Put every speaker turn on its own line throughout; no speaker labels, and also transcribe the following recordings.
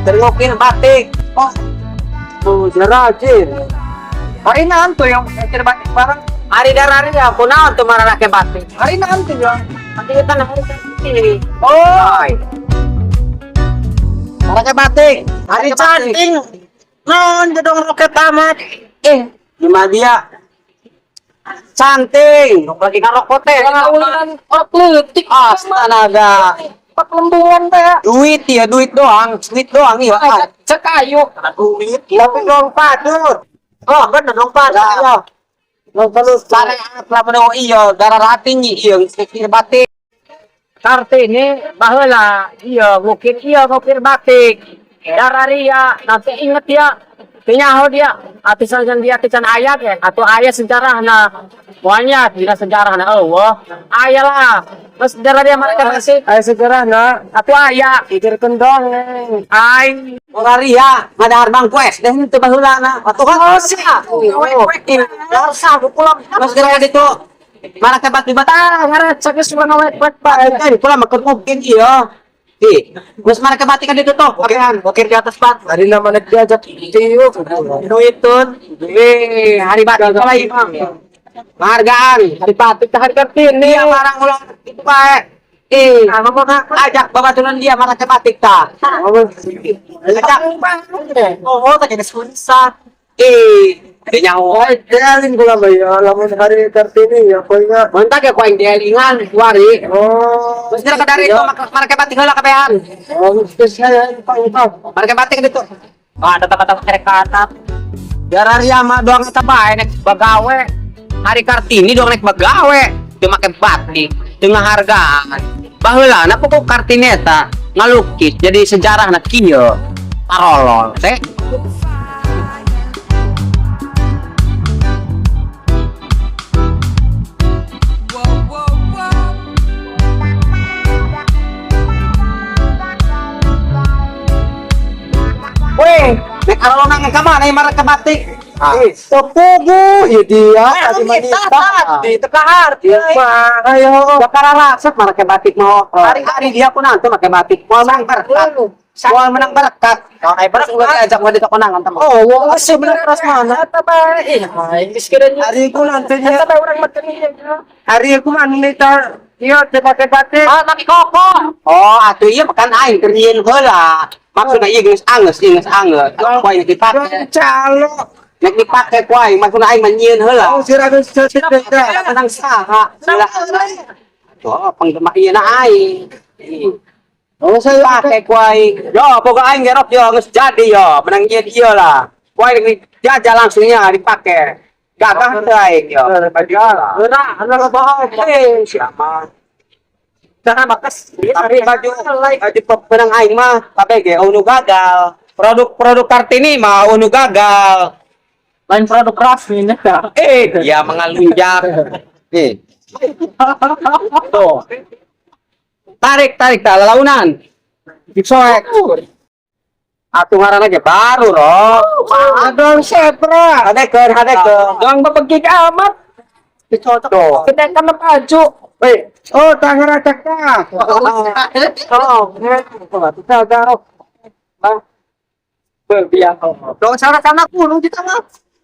Tergokin batik. Oh, jerajin. Hari nanti yang batik bareng. Hari darari ya, aku naon tuh marah ke batik. Hari nanti ya. Nanti kita hari nanti. Oh. Marah ke batik. Hari canting. Non jedong roket tamat. Gimana dia? Canting. Lagi ngarokot teh. Ngawulan atletik. Astaga. Pak lembungan teh. Duit doang iya. Cek ayo. Duit. Tapi dong padur. Oh, bener dong padur. Lo perlu cari apa iya, darah tinggi iya, sekir batik. Kartini baheula iya, mungkin iya ngukir batik. Darah ria, nanti inget ya. Tinyaho dia, atisan dia atisan ayat ya, atau ayat sejarah nah. Pokoknya tidak sejarah nah, ayat lah. Terus sejarah dia mereka masih ayat sejarah nah, atau ayat pikir kendong ay oraria ada arbang quest deh itu baheula na atuh kan sia harus aku pulang terus gara itu marah ke batu bata ngaret sakit suka ngawet pak ini pulang makan mungkin iya terus marah ke batik kan itu tuh oke di atas pat hari namanya diajak ciu itu hari batik lagi penghargaan hari batik hari kartini barang ulang itu pak ngomong ajak babaturan dia marah ke batik tak ajak tadi ada susah nyawa dialin gula bayo lamun hari kartini ya koinga mantap ya koin dialingan wari terus dia dari itu marah ke batik heula kabehan saya marah ke batik itu ada kata-kata rekatan biar ria mah doang eta bae nek bagawe hari kartini doang nek bagawe teu make batik teu ngahargaan baheula na pokok kartini eta ngalukis jadi sejarah na kieu parolol teh weh nek arolo nang ka mana marah ke batik topugu ya dia tadi manita itu kahar ayo bakar raksat marah ke batik mau hari-hari dia pun nanti pakai batik mau menang berkat soal menang berkat kalau naik berat udah diajak mau di konangan teman wah sebenarnya keras mana tapi miskin hari itu nantinya orang macam ini hari itu manita iya pakai batik pakai koko atuh iya makan air kerjin heula maksudnya iya geus angeus kuai dipakai calo nek dipake kuai maksudna aing nyieun heula sirageus cerita tentang saha tuh penggemar ieu na aing saya pake kuai yo boga aing gerok yo geus jadi yo menang nyieun ieu lah kuai dijajal langsungnya dipake gagah teh aing yo badiala heuna bae siapa cara bakas hari baju di penang aing mah KBG unu gagal produk Kartini mah unu gagal lain produk Rafin ya mengalunjak tuh tarik launan disoek atuh ngaranna ge baru roh adong sepra hadek dong bepegik amat dicocok kita kan baju tangan acak dah dong sana kuno kita mah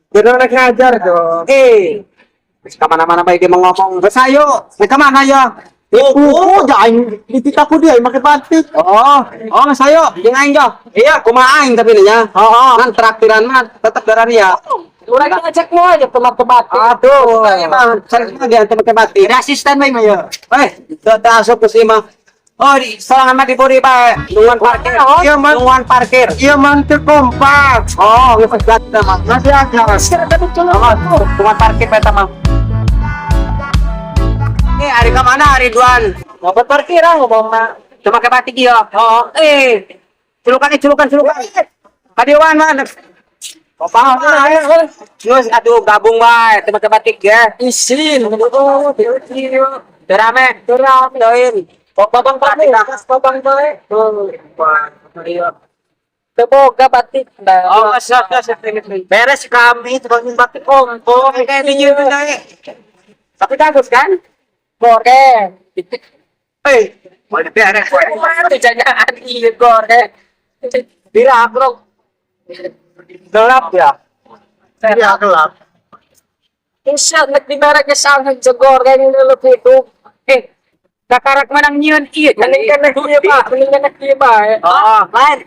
bener nak ngajar dong kemana-mana baik dia ngomong sayo kemana ya jangan dititaku dia pakai batik sayo jangan aing iya kumaha aing tapi nya kan traktiran mah tetep darah ya urang ngajak mau aja teman ke batik aduh emang saya dia pakai batik asisten bae mah ya teu asup ke si mah Oh, di selang amat di body Pak. Lungan parkir.
Iya, Mas.
Lungan parkir.
Iya mantep kompak.
Oh, ya pegat Mang.
Masih ada.
Oh, lungan parkir beta Mang. Ini hari ke mana Ridwan? Ngobrol parkiran ngomong Mak. Cuma ke batik ya. Oh, Celukan. Kadiwan mana? Oh, paham lah. Terus aduh gabung bae, cuma ke batik ya. Isin. Rame. Doin. Babang batik, babang bae. Teboga batik. Oh, siap. Beres kami tukangin batik kongko. Kayak di jeun dae. Tapi bagus kan? Goreng. Mau beres. Itu jangan iya goreng. Bira bro. Gelap ya?
Iya gelap.
Insya Allah di mereka sangat jegor kayak ini lebih itu. Kakarak menang nyian iya. Mendingan dia pak. Oh, lain.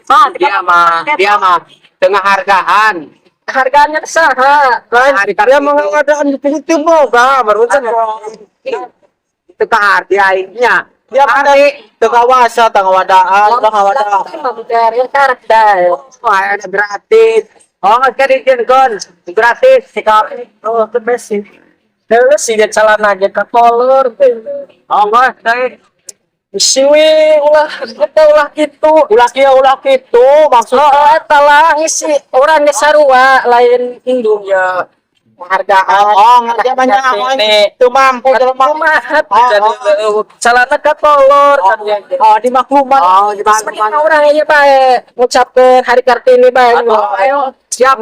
Dia mah tengah hargaan. Harganya sah.
Lain dia mengadaan itu boga baru
Itu kehargaannya.
dia pada tegawasa tengah wadaan.
Dari karakter. Wah, ada gratis. Oh, kadikin kon. Gratis sikap. Oh, the best sih. Terus sih dia celana aja ke kolor. Oh, mas, dari siwi ulah gitu maksudnya talah isi orang sarua lain Indonesia hargaan
dia banyak itu mampu
jadi celana ke kolor
di makluman
orang aja pak ngucapkan hari Kartini pak ayo siap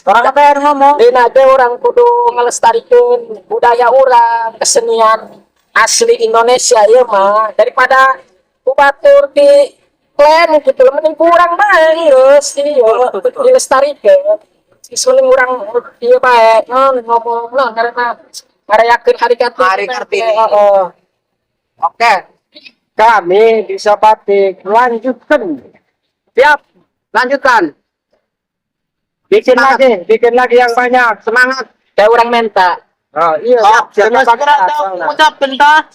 orang apa yang ngomong
di nade orang kudu ngelestarikan budaya orang kesenian asli Indonesia ya mah daripada kubatur di klan gitu mending kurang bae terus ini yo dilestarikan seling orang iya bae ngomong karena ngarayakeun hari Kartini. Oke. Kami bisa batik lanjutkan. Siap. Lanjutkan. Bikin lagi yang banyak. Semangat. Kayak orang menta.
oh iya ucap bentar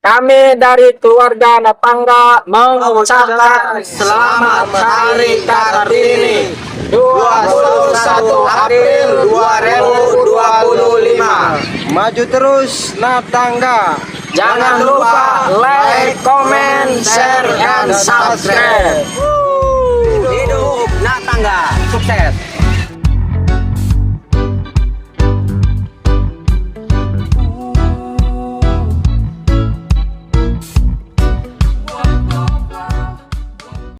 Kami dari keluarga Napangga mengucapkan
selamat hari Kartini 21 April 2025 maju terus Natangga
jangan lupa like, comment, share, and subscribe. Hidup Natangga. Sukses.